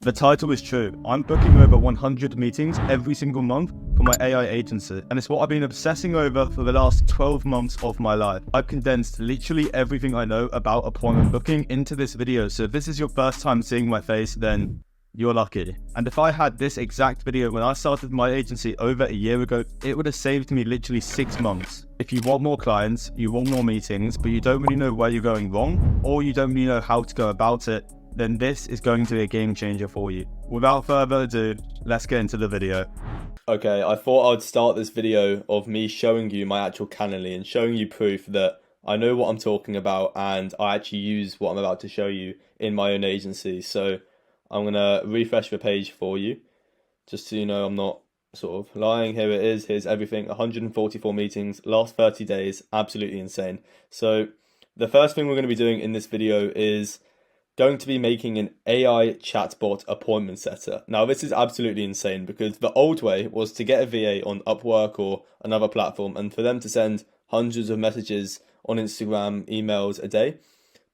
The title is true. I'm booking over 100 meetings every single month for my AI agency, and it's what I've been obsessing over for the last 12 months of my life. I've condensed literally everything I know about appointment booking into this video, so if this is your first time seeing my face, then you're lucky. And if I had this exact video when I started my agency over a year ago, it would have saved me literally 6 months. If you want more clients, you want more meetings, but you don't really know where you're going wrong, or you don't really know how to go about it, then this is going to be a game changer for you. Without further ado, let's get into the video. Okay, I thought I'd start this video of me showing you my actual Calendly and showing you proof that I know what I'm talking about and I actually use what I'm about to show you in my own agency. So I'm gonna refresh the page for you, just so you know I'm not sort of lying. Here it is, here's everything, 144 meetings, last 30 days, absolutely insane. So the first thing we're gonna be doing in this video is going to be making an AI chatbot appointment setter. Now this is absolutely insane because the old way was to get a VA on Upwork or another platform and for them to send hundreds of messages on Instagram, emails a day.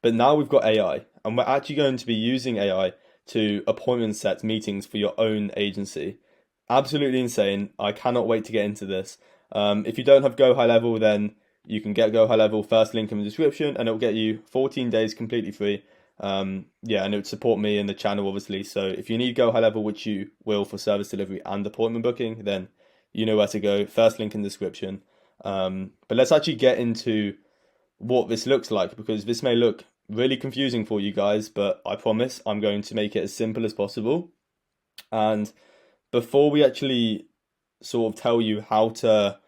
But now we've got AI and we're actually going to be using AI to appointment set meetings for your own agency. Absolutely insane. I cannot wait to get into this. If you don't have GoHighLevel, then you can get GoHighLevel, first link in the description, and it'll get you 14 days completely free. And it would support me and the channel obviously. So if you need GoHighLevel, which you will for service delivery and appointment booking, then you know where to go. First link in the description. But let's actually get into what this looks like, because this may look really confusing for you guys, but I promise I'm going to make it as simple as possible. And before we actually sort of tell you how to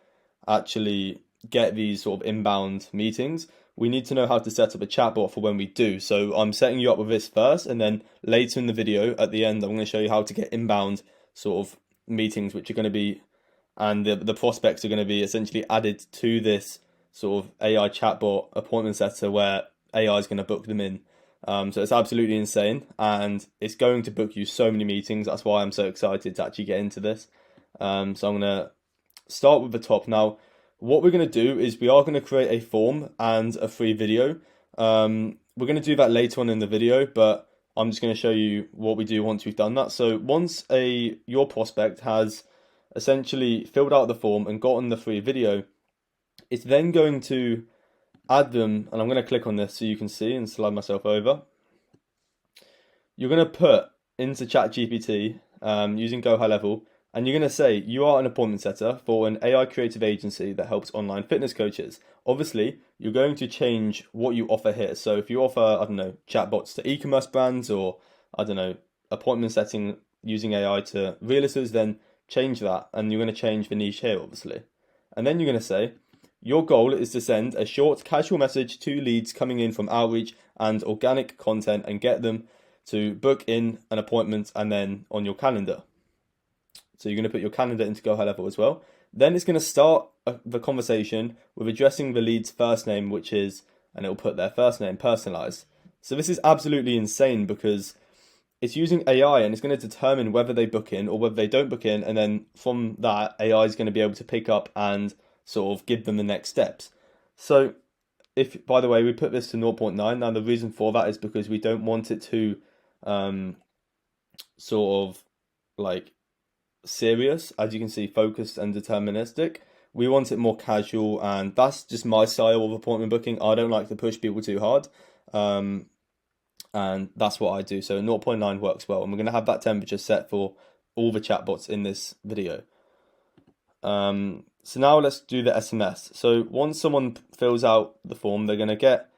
actually get these sort of inbound meetings, we need to know how to set up a chatbot for when we do. So I'm setting you up with this first, and then later in the video at the end I'm going to show you how to get inbound sort of meetings, which are going to be, and the prospects are going to be essentially added to this sort of AI chatbot appointment setter where AI is going to book them in. So it's absolutely insane, and it's going to book you so many meetings. That's why I'm so excited to actually get into this. So I'm going to start with the top. Now, what we're going to do is we are going to create a form and a free video. We're going to do that later on in the video, but I'm just going to show you what we do once we've done that. So once your prospect has essentially filled out the form and gotten the free video, it's then going to add them, and I'm going to click on this so you can see and slide myself over. You're going to put into ChatGPT using GoHighLevel, and you're going to say you are an appointment setter for an AI creative agency that helps online fitness coaches. Obviously, you're going to change what you offer here. So if you offer, I don't know, chatbots to e-commerce brands, or I don't know, appointment setting using AI to realtors, then change that, and you're going to change the niche here, obviously. And then you're going to say your goal is to send a short, casual message to leads coming in from outreach and organic content and get them to book in an appointment and then on your calendar. So you're going to put your calendar into GoHighLevel as well. Then it's going to start the conversation with addressing the lead's first name, which is, and it'll put their first name personalized. So this is absolutely insane because it's using AI and it's going to determine whether they book in or whether they don't book in. And then from that, AI is going to be able to pick up and sort of give them the next steps. So if, by the way, we put this to 0.9, now the reason for that is because we don't want it to sort of like serious, as you can see, focused and deterministic. We want it more casual, and that's just my style of appointment booking. I don't like to push people too hard, and that's what I do. So 0.9 works well, and we're going to have that temperature set for all the chatbots in this video. So now let's do the SMS. So once someone fills out the form, they're going to get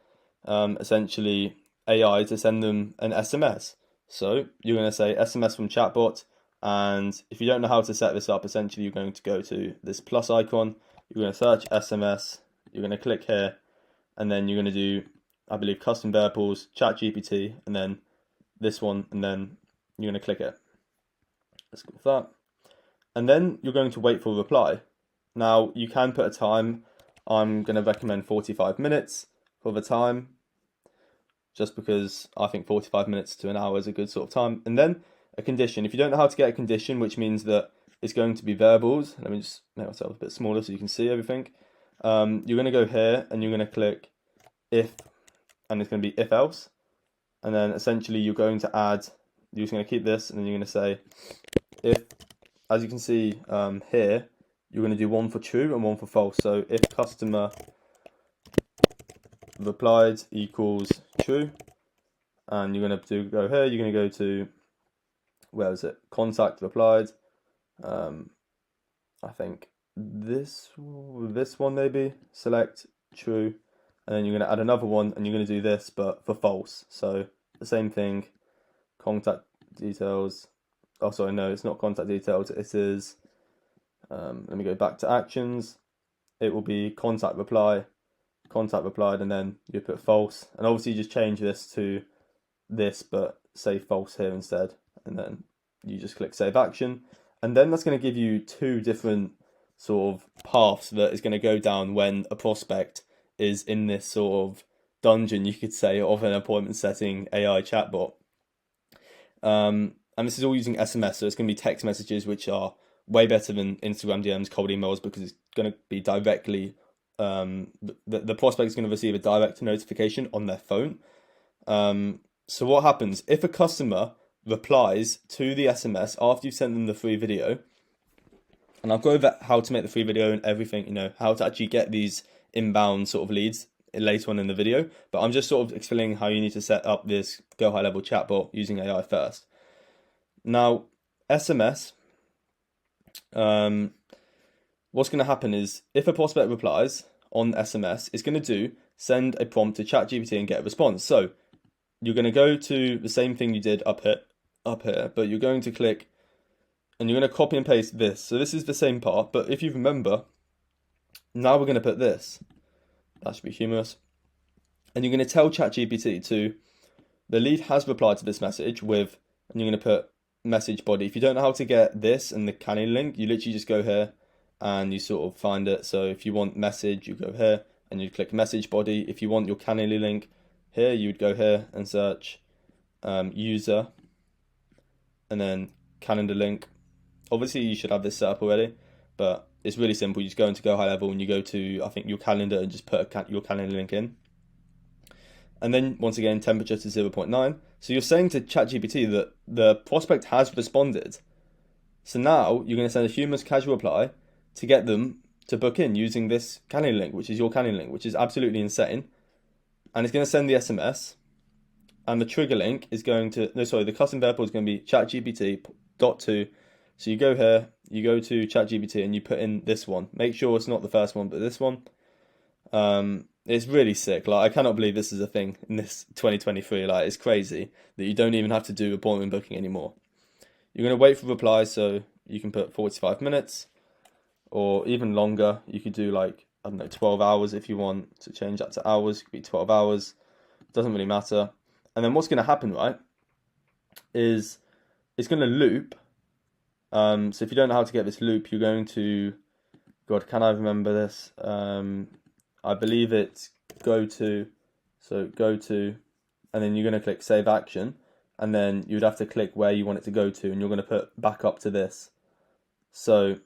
essentially AI to send them an SMS. So you're going to say SMS from chatbot. And if you don't know how to set this up, essentially you're going to go to this plus icon, you're going to search SMS, you're going to click here, and then you're going to do, I believe, custom variables, ChatGPT, and then this one, and then you're going to click it. Let's go with that. And then you're going to wait for a reply. Now, you can put a time. I'm going to recommend 45 minutes for the time, just because I think 45 minutes to an hour is a good sort of time. And then a condition. If you don't know how to get a condition, which means that it's going to be variables, let me just make myself a bit smaller so you can see everything. You're going to go here and you're going to click if, and it's going to be if else, and then essentially you're going to add you're just going to keep this, and then you're going to say if, as you can see here, you're going to do one for true and one for false. So if customer replied equals true, and you're going to go here, you're going to go to, where is it, contact replied, I think this one maybe, select true, and then you're going to add another one, and you're going to do this but for false. So the same thing, contact details, oh sorry, no, it's not contact details, it is, let me go back to actions, it will be contact replied, and then you put false, and obviously you just change this to this but say false here instead, and then you just click save action, and then that's going to give you two different sort of paths that is going to go down when a prospect is in this sort of dungeon, you could say, of an appointment setting AI chatbot. And this is all using SMS, so it's going to be text messages, which are way better than Instagram DMs, cold emails, because it's going to be directly, the prospect is going to receive a direct notification on their phone. So what happens if a customer replies to the SMS after you've sent them the free video, and I'll go over how to make the free video and everything, how to actually get these inbound sort of leads later on in the video, but I'm just sort of explaining how you need to set up this GoHighLevel chatbot using AI first. Now, SMS, what's going to happen is if a prospect replies on SMS, it's going to send a prompt to ChatGPT and get a response. So you're going to go to the same thing you did up here, but you're going to click and you're going to copy and paste this. So this is the same part, but if you remember, now we're going to put this. That should be humorous. And you're going to tell ChatGPT the lead has replied to this message with, and you're going to put message body. If you don't know how to get this and the Canny link, you literally just go here and you sort of find it. So if you want message, you go here and you click message body. If you want your Canny link here, you would go here and search user and then calendar link. Obviously you should have this set up already, but it's really simple. You just go into GoHighLevel and you go to, I think, your calendar and just put your calendar link in. And then once again, temperature to 0.9. So you're saying to ChatGPT that the prospect has responded. So now you're going to send a humorous casual reply to get them to book in using this calendar link, which is your calendar link, which is absolutely insane. And it's going to send the SMS, and the trigger link is going to, the custom variable is going to be ChatGPT.to. So you go here, you go to ChatGPT and you put in this one. Make sure it's not the first one, but this one. It's really sick. Like, I cannot believe this is a thing in this 2023. Like, it's crazy that you don't even have to do appointment booking anymore. You're going to wait for replies, so you can put 45 minutes or even longer. You could do 12 hours if you want to change that to hours. It could be 12 hours. Doesn't really matter. And then what's going to happen, right, is it's going to loop. So if you don't know how to get this loop, you're going to, God, can I remember this? I believe it's go to, and then you're going to click save action, and then you'd have to click where you want it to go to, and you're going to put back up to this. So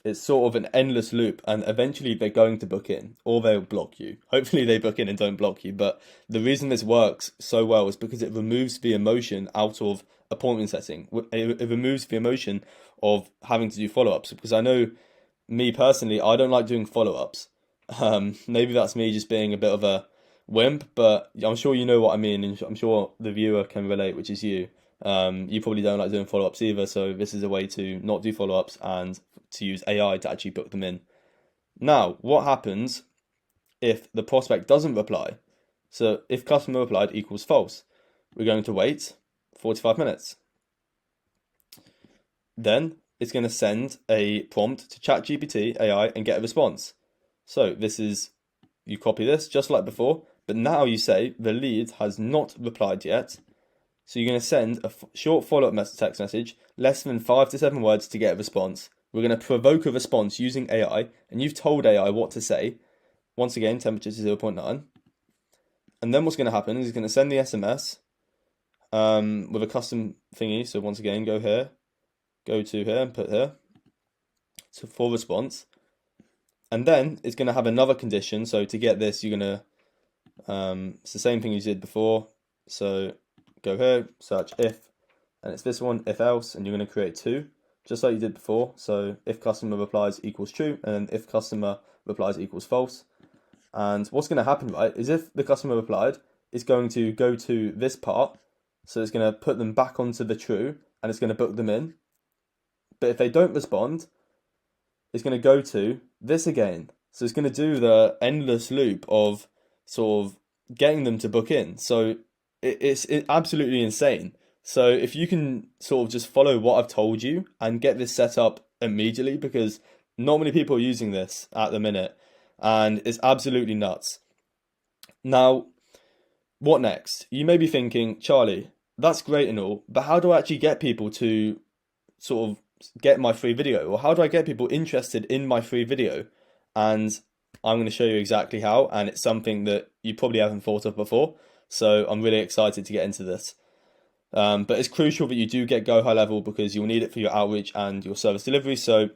it's sort of an endless loop, and eventually they're going to book in, or they'll block you. Hopefully they book in and don't block you, but the reason this works so well is because it removes the emotion out of appointment setting. It removes the emotion of having to do follow-ups, because I know, me personally, I don't like doing follow-ups. Maybe that's me just being a bit of a wimp, but I'm sure you know what I mean, and I'm sure the viewer can relate, which is you. You probably don't like doing follow-ups either, so this is a way to not do follow-ups and to use AI to actually book them in. Now, what happens if the prospect doesn't reply? So if customer replied equals false, we're going to wait 45 minutes. Then it's going to send a prompt to ChatGPT AI and get a response. So this is, you copy this just like before, but now you say the lead has not replied yet. So you're going to send a short follow-up text message, less than 5 to 7 words to get a response. We're going to provoke a response using AI, and you've told AI what to say. Once again, temperature to 0.9. And then what's going to happen is it's going to send the SMS with a custom thingy. So once again, go here, go to here and put here. So for response. And then it's going to have another condition. So to get this, you're going to, it's the same thing you did before. So go here, search if, and it's this one, if else, and you're going to create two, just like you did before. So if customer replies equals true, and then if customer replies equals false. And what's going to happen, right, is if the customer replied, it's going to go to this part, so it's going to put them back onto the true, and it's going to book them in. But if they don't respond, it's going to go to this again. So it's going to do the endless loop of sort of getting them to book in. So it's absolutely insane. So if you can sort of just follow what I've told you and get this set up immediately, because not many people are using this at the minute, and it's absolutely nuts. Now, what next? You may be thinking, Charlie, that's great and all, but how do I actually get people to sort of get my free video? Or how do I get people interested in my free video? And I'm going to show you exactly how, and it's something that you probably haven't thought of before. So I'm really excited to get into this. But it's crucial that you do get GoHighLevel, because you'll need it for your outreach and your service delivery. So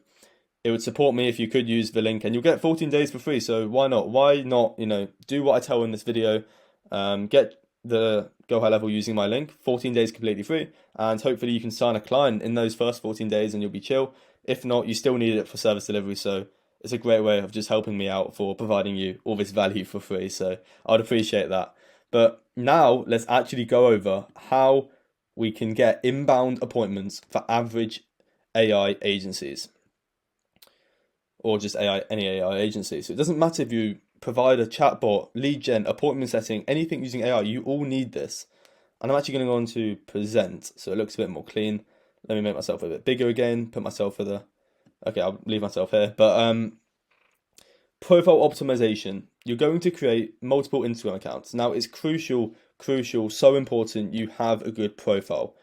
it would support me if you could use the link, and you'll get 14 days for free. So why not? Why not, do what I tell in this video, get the GoHighLevel using my link, 14 days completely free, and hopefully you can sign a client in those first 14 days and you'll be chill. If not, you still need it for service delivery. So it's a great way of just helping me out for providing you all this value for free. So I'd appreciate that. But now let's actually go over how we can get inbound appointments for average AI agencies, or just any AI agency. So it doesn't matter if you provide a chatbot, lead gen, appointment setting, anything using AI, you all need this. And I'm actually going to go on to present, so it looks a bit more clean. Let me make myself a bit bigger again, put myself for the, okay, I'll leave myself here. But profile optimization, you're going to create multiple Instagram accounts. Now it's crucial, so important you have a good profile.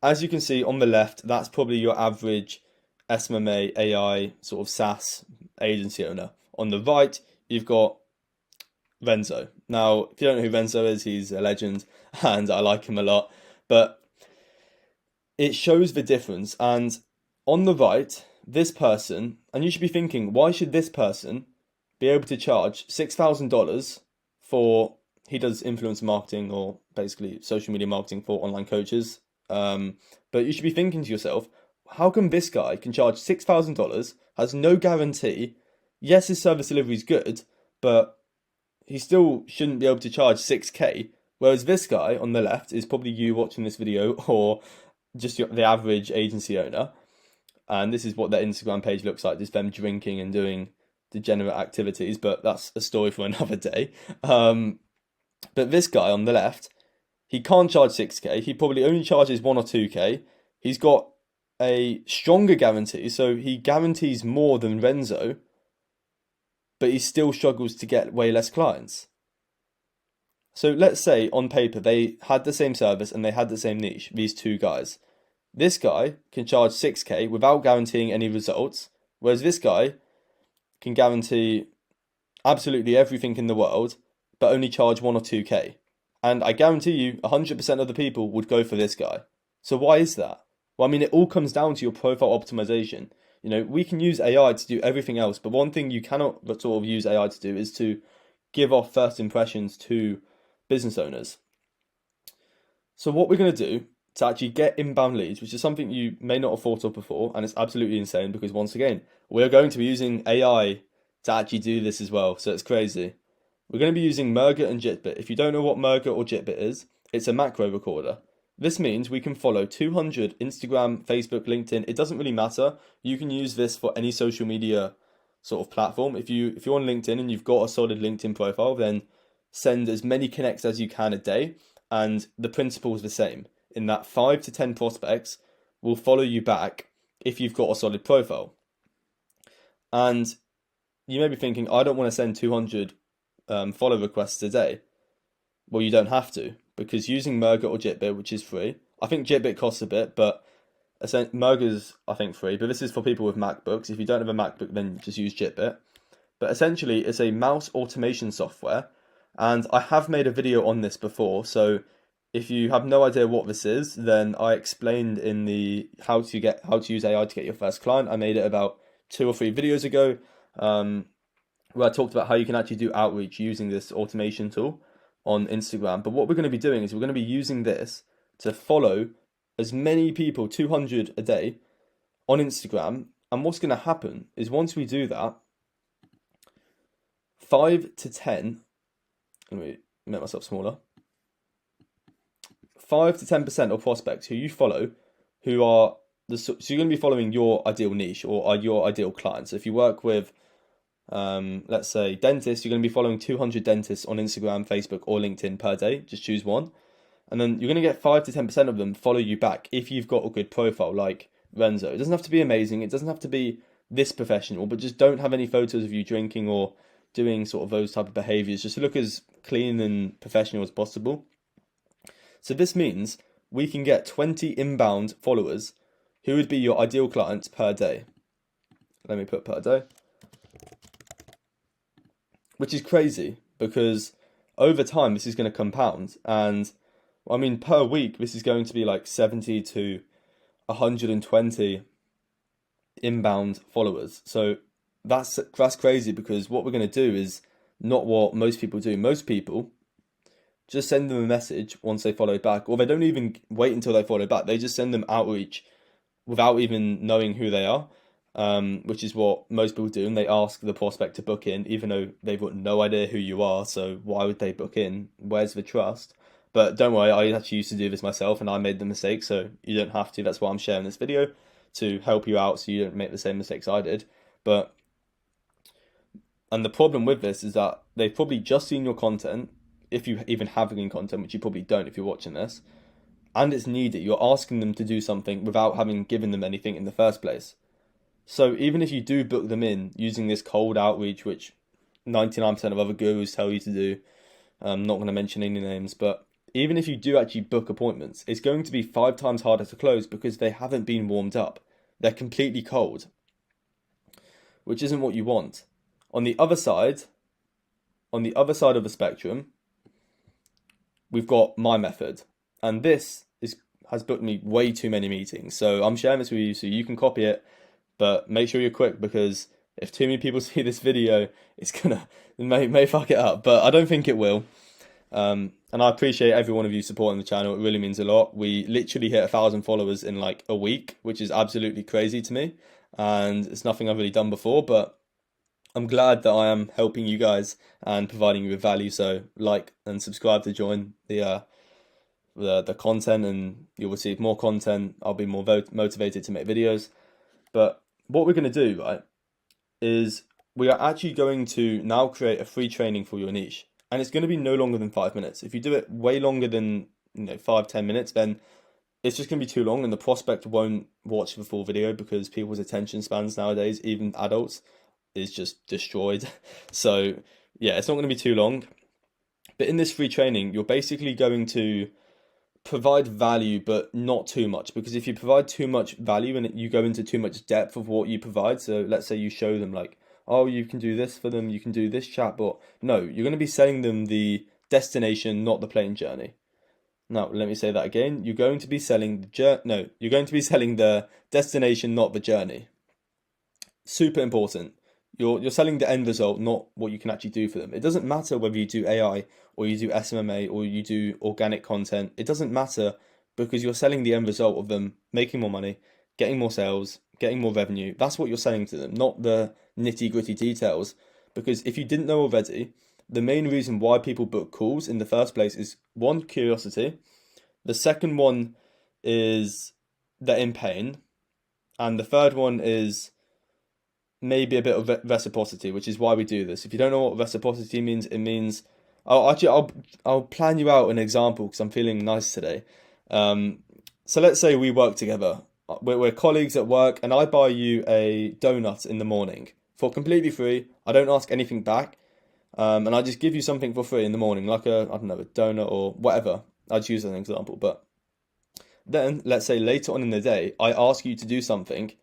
As you can see on the left, that's probably your average SMMA AI sort of SaaS agency owner. On the right, you've got Renzo. Now, if you don't know who Renzo is, he's a legend and I like him a lot. But it shows the difference. And on the right, this person, and you should be thinking, why should this person be able to charge $6,000 for, he does influencer marketing, or basically social media marketing for online coaches. But you should be thinking to yourself, how come this guy can charge $6,000, has no guarantee? Yes, his service delivery is good, but he still shouldn't be able to charge 6K. Whereas this guy on the left is probably you watching this video, or just the average agency owner. And this is what their Instagram page looks like, just them drinking and doing degenerate activities, but that's a story for another day. But this guy on the left, he can't charge 6K. He probably only charges 1 or 2K. He's got a stronger guarantee, so he guarantees more than Renzo, but he still struggles to get way less clients. So let's say on paper they had the same service and they had the same niche, these two guys. This guy can charge 6K without guaranteeing any results, whereas this guy can guarantee absolutely everything in the world, but only charge 1 or 2K. And I guarantee you 100% of the people would go for this guy. So why is that? Well, I mean, it all comes down to your profile optimization. We can use AI to do everything else, but one thing you cannot sort of use AI to do is to give off first impressions to business owners. So what we're going to do to actually get inbound leads, which is something you may not have thought of before, and it's absolutely insane because, once again, we're going to be using AI to actually do this as well, so it's crazy. We're going to be using Merger and Jitbit. If you don't know what Merger or Jitbit is, it's a macro recorder. This means we can follow 200 Instagram, Facebook, LinkedIn. It doesn't really matter. You can use this for any social media sort of platform. If you're on LinkedIn and you've got a solid LinkedIn profile, then send as many connects as you can a day. And the principle is the same, in that 5 to 10 prospects will follow you back if you've got a solid profile. And you may be thinking, I don't want to send 200 follow requests a day. Well, you don't have to, because using Merger or Jitbit, which is free, I think Jitbit costs a bit, but Merger's, I think, free, but this is for people with MacBooks. If you don't have a MacBook, then just use Jitbit. But essentially, it's a mouse automation software, and I have made a video on this before, so if you have no idea what this is, then I explained in the how to use AI to get your first client. I made it about 2 or 3 videos ago, where I talked about how you can actually do outreach using this automation tool on Instagram. But what we're going to be doing is we're going to be using this to follow as many people, 200 a day, on Instagram. And what's going to happen is once we do that, 5 to 10, let me make myself smaller, 5 to 10% of prospects who you follow, who are so you're going to be following your ideal niche or your ideal client. So if you work with, let's say, dentists, you're going to be following 200 dentists on Instagram, Facebook, or LinkedIn per day. Just choose one. And then you're going to get 5 to 10% of them follow you back if you've got a good profile like Renzo. It doesn't have to be amazing. It doesn't have to be this professional, but just don't have any photos of you drinking or doing sort of those type of behaviors. Just look as clean and professional as possible. So this means we can get 20 inbound followers who would be your ideal clients per day. Let me put per day. Which is crazy because over time this is going to compound, and I mean per week this is going to be like 70 to 120 inbound followers. So that's crazy, because what we're going to do is not what most people do. Most people just send them a message once they follow back, or they don't even wait until they follow back. They just send them outreach without even knowing who they are, which is what most people do. And they ask the prospect to book in, even though they've got no idea who you are. So why would they book in? Where's the trust? But don't worry, I actually used to do this myself and I made the mistake, so you don't have to. That's why I'm sharing this video, to help you out so you don't make the same mistakes I did. And the problem with this is that they've probably just seen your content, if you even have any content, which you probably don't if you're watching this, and it's needy. You're asking them to do something without having given them anything in the first place. So even if you do book them in using this cold outreach, which 99% of other gurus tell you to do, I'm not going to mention any names, but even if you do actually book appointments, it's going to be 5 times harder to close because they haven't been warmed up. They're completely cold, which isn't what you want. On the other side of the spectrum, we've got my method, and this has booked me way too many meetings. So I'm sharing this with you so you can copy it, but make sure you're quick, because if too many people see this video, it may fuck it up, but I don't think it will. And I appreciate every one of you supporting the channel. It really means a lot. We literally hit 1,000 followers in like a week, which is absolutely crazy to me, and it's nothing I've really done before, but I'm glad that I am helping you guys and providing you with value. So like and subscribe to join the content, and you'll receive more content. I'll be more motivated to make videos. But what we're going to do, right, is we are actually going to now create a free training for your niche. And it's going to be no longer than 5 minutes. If you do it way longer than 5-10 minutes, then it's just going to be too long, and the prospect won't watch the full video because people's attention spans nowadays, even adults, is just destroyed. So yeah, it's not going to be too long. But in this free training, you're basically going to provide value, but not too much, because if you provide too much value and you go into too much depth of what you provide, so let's say you show them like, oh, you can do this for them, you can do this chatbot. No, you're going to be selling them the destination, not the plane journey. Now, let me say that again. You're going to be selling you're going to be selling the destination, not the journey. Super important. You're selling the end result, not what you can actually do for them. It doesn't matter whether you do AI or you do SMMA or you do organic content. It doesn't matter, because you're selling the end result of them making more money, getting more sales, getting more revenue. That's what you're selling to them, not the nitty-gritty details. Because if you didn't know already, the main reason why people book calls in the first place is, one, curiosity. The second one is they're in pain. And the third one is maybe a bit of reciprocity, which is why we do this. If you don't know what reciprocity means, it means I'll plan you out an example because I'm feeling nice today. So let's say we work together. We're colleagues at work, and I buy you a donut in the morning for completely free. I don't ask anything back, and I just give you something for free in the morning, like a donut or whatever. I'd use as an example. But then let's say later on in the day, I ask you to do something.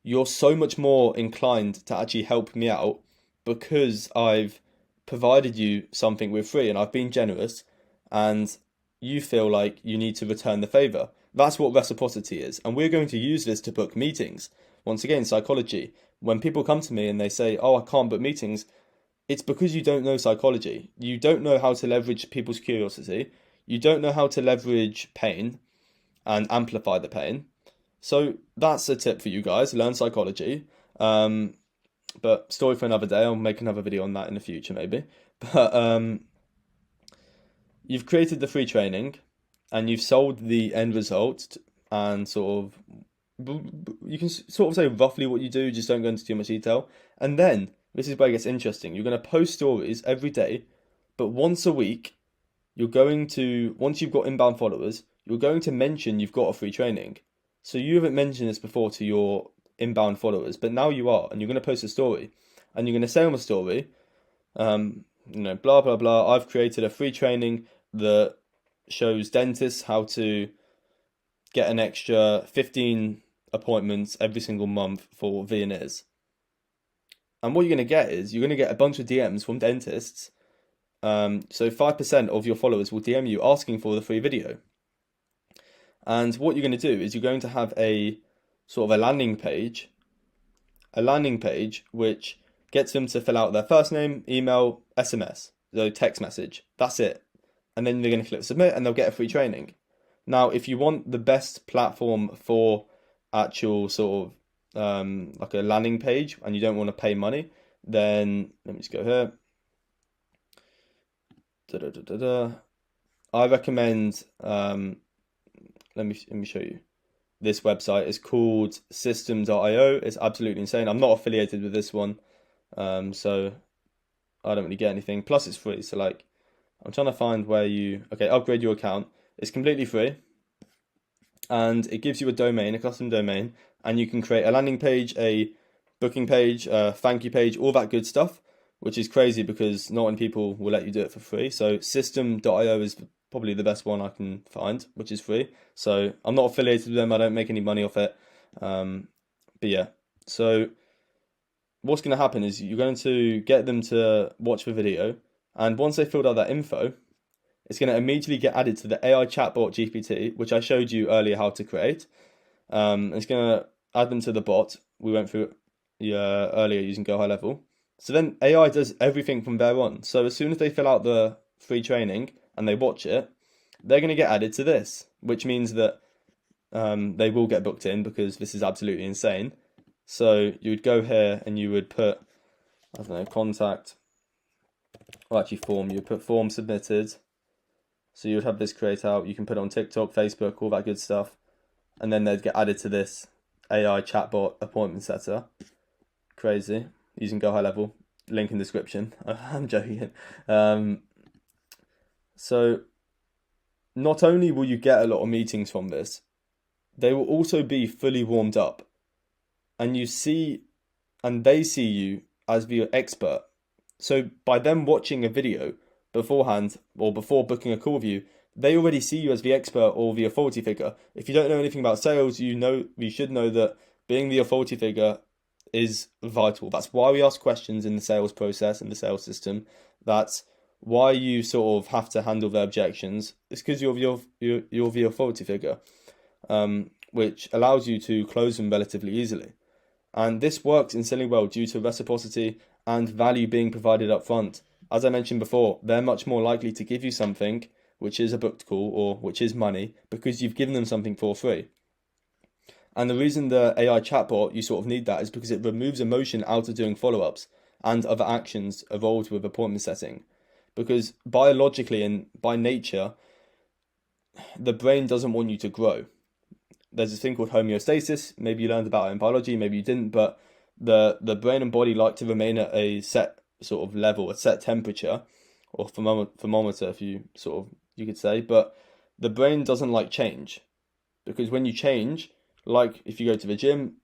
You're so much more inclined to actually help me out because I've provided you something with free and I've been generous, and you feel like you need to return the favor. That's what reciprocity is. And we're going to use this to book meetings. Once again, psychology. When people come to me and they say, oh, I can't book meetings, it's because you don't know psychology. You don't know how to leverage people's curiosity. You don't know how to leverage pain. and amplify the pain. So that's a tip for you guys. Learn psychology. But story for another day. I'll make another video on that in the future, maybe. But you've created the free training, and you've sold the end result, and sort of you can sort of say roughly what you do. Just don't go into too much detail. And then this is where it gets interesting. You're going to post stories every day, but once a week, you're going to, once you've got inbound followers, you're going to mention you've got a free training. So you haven't mentioned this before to your inbound followers, but now you are, and you're going to post a story, and you're going to say on the story, blah blah blah. I've created a free training that shows dentists how to get an extra 15 appointments every single month for veneers. And what you're going to get is you're going to get a bunch of DMs from dentists. So 5% of your followers will DM you asking for the free video. And what you're going to do is you're going to have a sort of a landing page which gets them to fill out their first name, email, SMS, so text message. That's it. And then they're going to click submit and they'll get a free training. Now, if you want the best platform for actual sort of like a landing page and you don't want to pay money, then let me just go here. I recommend, let me show you. This website is called system.io. It's absolutely insane. I'm not affiliated with this one, so I don't really get anything. Plus, it's free. So like, I'm trying to find where upgrade your account. It's completely free, and it gives you a domain, a custom domain, and you can create a landing page, a booking page, a thank you page, all that good stuff, which is crazy because not many people will let you do it for free. So system.io is probably the best one I can find, which is free. So I'm not affiliated with them. I don't make any money off it. But yeah, so what's going to happen is you're going to get them to watch the video. And once they filled out that info, it's going to immediately get added to the AI chatbot GPT, which I showed you earlier how to create. It's going to add them to the bot we went through earlier using GoHighLevel. So then AI does everything from there on. So as soon as they fill out the free training and they watch it, they're going to get added to this, which means that they will get booked in because this is absolutely insane. So you would go here and you would put, I don't know, contact, or actually form. You put form submitted. So you would have this create out. You can put it on TikTok, Facebook, all that good stuff. And then they'd get added to this AI chatbot appointment setter. Crazy. Using GoHighLevel. Link in description. I'm joking. So not only will you get a lot of meetings from this, they will also be fully warmed up. And they see you as the expert. So by them watching a video beforehand or before booking a call with you, they already see you as the expert or the authority figure. If you don't know anything about sales, you should know that being the authority figure is vital. That's why we ask questions in the sales process, in the sales system. That's why you sort of have to handle their objections. It's because you're the authority figure, which allows you to close them relatively easily. And this works insanely well due to reciprocity and value being provided up front. As I mentioned before, they're much more likely to give you something, which is a booked call or which is money, because you've given them something for free. And the reason the AI chatbot, you sort of need that is because it removes emotion out of doing follow-ups and other actions involved with appointment setting. Because biologically and by nature, the brain doesn't want you to grow. There's this thing called homeostasis. Maybe you learned about it in biology, maybe you didn't, but the brain and body like to remain at a set sort of level, a set temperature, or thermometer, if you could say. But the brain doesn't like change, because when you change, like if you go to the gym,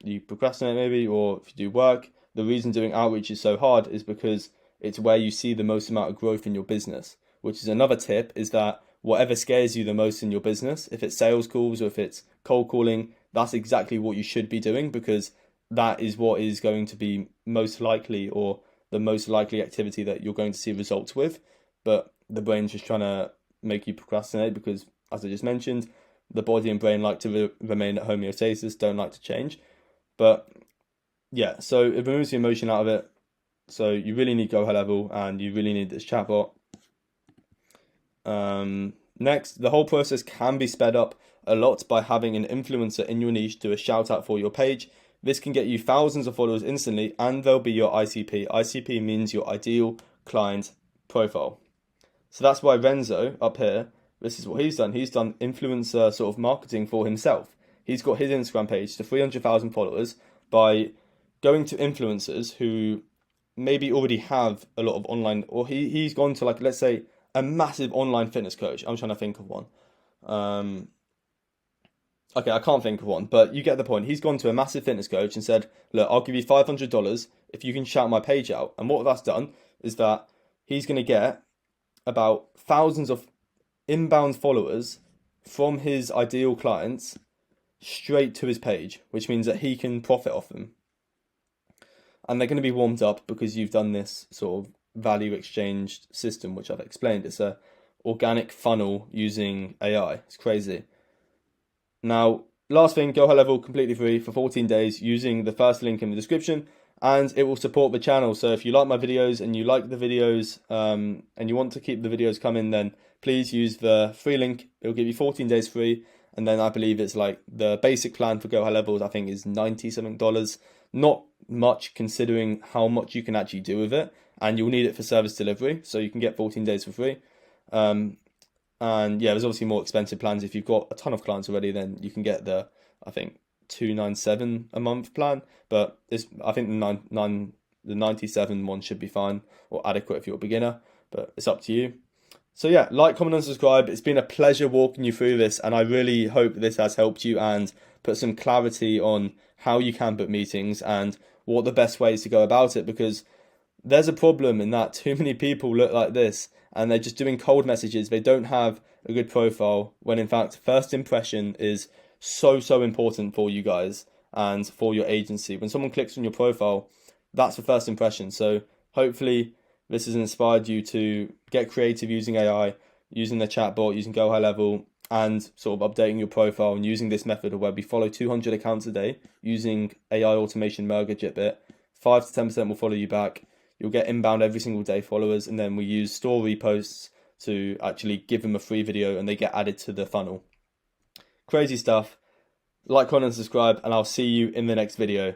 you procrastinate maybe, or if you do work, the reason doing outreach is so hard is because it's where you see the most amount of growth in your business. Which is another tip, is that whatever scares you the most in your business, if it's sales calls or if it's cold calling, that's exactly what you should be doing, because that is what is going to be most likely, or the most likely activity that you're going to see results with. But the brain's just trying to make you procrastinate because, as I just mentioned, the body and brain like to remain at homeostasis, don't like to change. But yeah, so it removes the emotion out of it. So you really need GoHighLevel and you really need this chatbot. Now Next, the whole process can be sped up a lot by having an influencer in your niche do a shout out for your page. This can get you thousands of followers instantly, and they'll be your ICP. ICP means your ideal client profile. So that's why Renzo up here, this is what he's done. He's done influencer sort of marketing for himself. He's got his Instagram page to 300,000 followers by going to influencers who maybe already have a lot of online, or he's gone to, like, let's say, a massive online fitness coach. I'm trying to think of one. Okay, I can't think of one, but you get the point. He's gone to a massive fitness coach and said, look, I'll give you $500 if you can shout my page out. And what that's done is that he's going to get about thousands of inbound followers from his ideal clients straight to his page, which means that he can profit off them. And they're going to be warmed up because you've done this sort of value exchange system, which I've explained. It's a organic funnel using AI. It's crazy. Now, last thing, GoHighLevel completely free for 14 days using the first link in the description, and it will support the channel. So if you like my videos and you like the videos and you want to keep the videos coming, then please use the free link. It will give you 14 days free. And then I believe it's like the basic plan for GoHighLevel, I think, is $97. Not much considering how much you can actually do with it. And you'll need it for service delivery. So you can get 14 days for free. And yeah, there's obviously more expensive plans. If you've got a ton of clients already, then you can get the, I think, $297 a month plan. But I think the 97 one should be fine or adequate if you're a beginner. But it's up to you. So yeah, like, comment, and subscribe. It's been a pleasure walking you through this, and I really hope this has helped you and put some clarity on how you can book meetings and what the best ways to go about it, because there's a problem in that too many people look like this and they're just doing cold messages. They don't have a good profile, when in fact first impression is so important for you guys and for your agency. When someone clicks on your profile, that's the first impression. So hopefully this has inspired you to get creative using AI, using the chatbot, using GoHighLevel, and sort of updating your profile and using this method of where we follow 200 accounts a day using AI automation Jitbit. 5 to 10% will follow you back. You'll get inbound every single day followers, and then we use story posts to actually give them a free video and they get added to the funnel. Crazy stuff. Like, comment, and subscribe, and I'll see you in the next video.